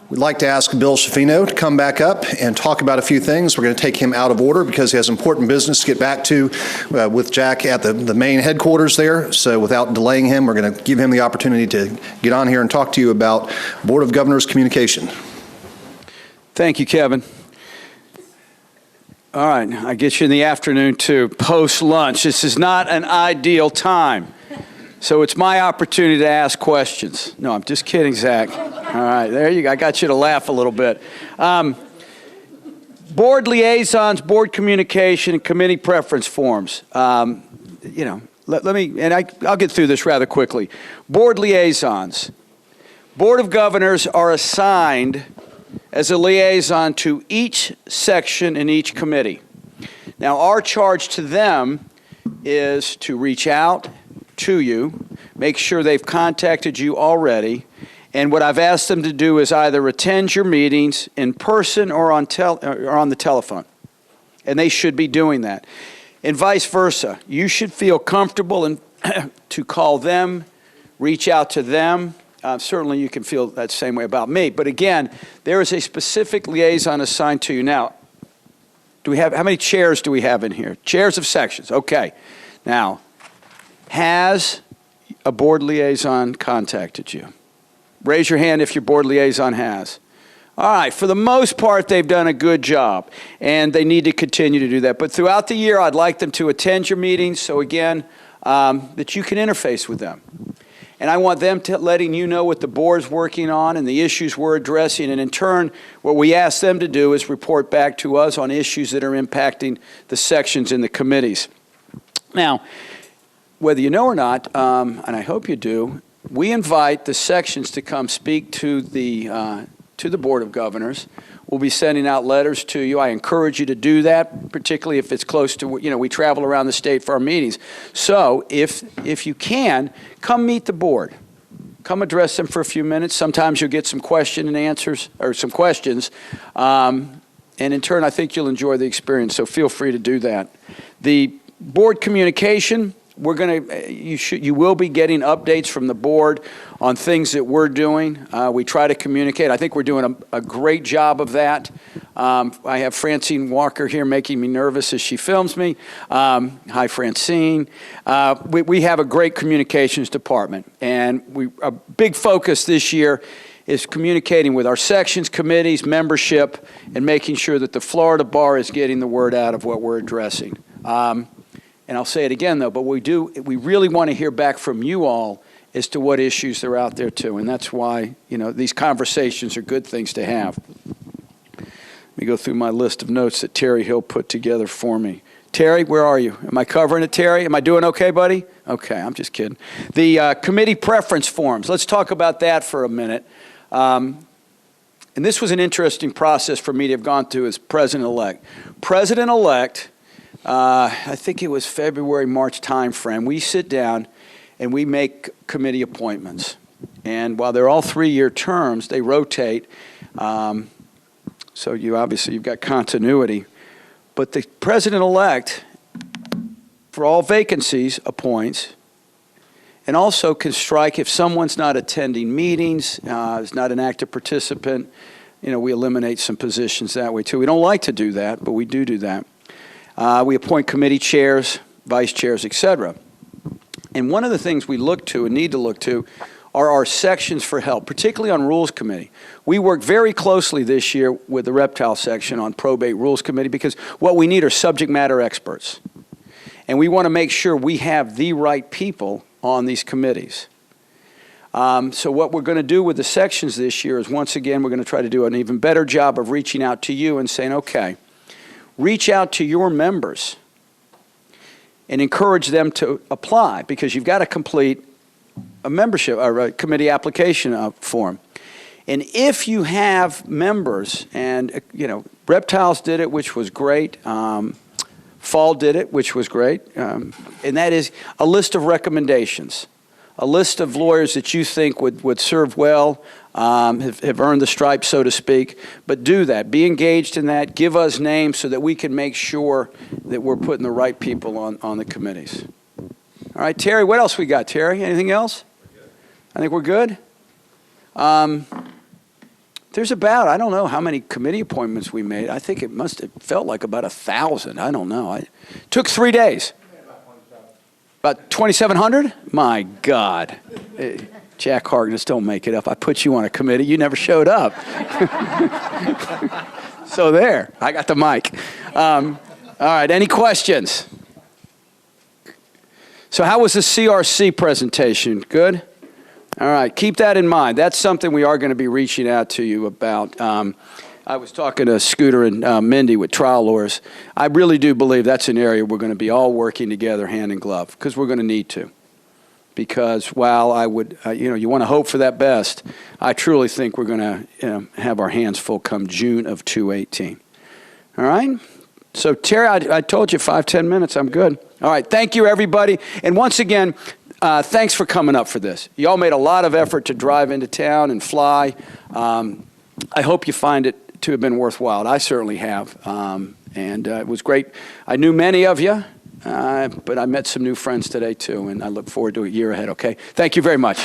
We'd like to ask Bill Schifino to come back up and talk about a few things. We're going to take him out of order because he has important business to get back to with Jack at the main headquarters there. So without delaying him, we're going to give him the opportunity to get on here and talk to you about Board of Governors communication. Thank you, Kevin. All right, I get you in the afternoon too, post-lunch. This is not an ideal time. So it's my opportunity to ask questions. No, I'm just kidding, Zach. All right, there you go. I got you to laugh a little bit. Board liaisons, board communication, and committee preference forms. Let me, and I'll get through this rather quickly. Board liaisons. Board of Governors are assigned as a liaison to each section in each committee. Now, our charge to them is to reach out to you, make sure they've contacted you already, and what I've asked them to do is either attend your meetings in person or on the telephone, and they should be doing that. And vice versa. You should feel comfortable to call them, reach out to them. Certainly you can feel that same way about me, but again, there is a specific liaison assigned to you. Now, how many chairs do we have in here? Chairs of sections, okay. Now, has a board liaison contacted you? Raise your hand if your board liaison has. All right, for the most part, they've done a good job, and they need to continue to do that. But throughout the year, I'd like them to attend your meetings, so again, that you can interface with them. And I want them to letting you know what the board's working on and the issues we're addressing, and in turn, what we ask them to do is report back to us on issues that are impacting the sections in the committees. Now, whether you know or not, and I hope you do, we invite the sections to come speak to the Board of Governors. We'll be sending out letters to you. I encourage you to do that, particularly if it's close to, we travel around the state for our meetings. So if you can, come meet the board. Come address them for a few minutes. Sometimes you'll get some question and answers, or some questions. And in turn, I think you'll enjoy the experience, so feel free to do that. The board communication, you will be getting updates from the board on things that we're doing. We try to communicate. I think we're doing a great job of that. I have Francine Walker here making me nervous as she films me. Hi, Francine. We have a great communications department, and a big focus this year is communicating with our sections, committees, membership, and making sure that the Florida Bar is getting the word out of what we're addressing. And I'll say it again, though, but we really want to hear back from you all as to what issues are out there, too. And that's why, these conversations are good things to have. Let me go through my list of notes that Terry Hill put together for me. Terry, where are you? Am I covering it, Terry? Am I doing okay, buddy? Okay, I'm just kidding. The committee preference forms. Let's talk about that for a minute. And this was an interesting process for me to have gone through as president-elect. President-elect, I think it was February, March timeframe, we sit down and we make committee appointments. And while they're all 3-year terms, they rotate. So you've got continuity. But the president-elect, for all vacancies, appoints, and also can strike if someone's not attending meetings, is not an active participant. We eliminate some positions that way too. We don't like to do that, but we do that. We appoint committee chairs, vice chairs, etc. And one of the things we look to and need to look to are our sections for help, particularly on Rules Committee. We work very closely this year with the reptile section on Probate Rules Committee because what we need are subject matter experts. And we want to make sure we have the right people on these committees. So what we're going to do with the sections this year is, once again, we're going to try to do an even better job of reaching out to you and saying, okay, reach out to your members and encourage them to apply, because you've got to complete a membership or a committee application form. And if you have members, and Reptiles did it, which was great. Fall did it, which was great. And that is a list of recommendations, a list of lawyers that you think would serve well, have earned the stripes, so to speak. But do that. Be engaged in that. Give us names so that we can make sure that we're putting the right people on the committees. All right, Terry, what else we got, Terry? Anything else? I think we're good. there's about, I don't know how many committee appointments we made. I think it must have felt like about 1,000. I don't know. It took 3 days. About 2,700? My God. Jack Harkness, don't make it up. I put you on a committee. You never showed up. So there, I got the mic. All right, any questions? So how was the CRC presentation? Good? All right, keep that in mind. That's something we are going to be reaching out to you about. I was talking to Scooter and Mindy with trial lawyers. I really do believe that's an area we're going to be all working together hand in glove, because we're going to need to. Because while I would, you want to hope for that best, I truly think we're going to have our hands full come June of 2018. All right? So, Terry, I told you 5-10 minutes. I'm good. All right. Thank you, everybody. And once again, thanks for coming up for this. You all made a lot of effort to drive into town and fly. I hope you find it to have been worthwhile. I certainly have. And it was great. I knew many of you. But I met some new friends today, too, and I look forward to a year ahead, okay? Thank you very much.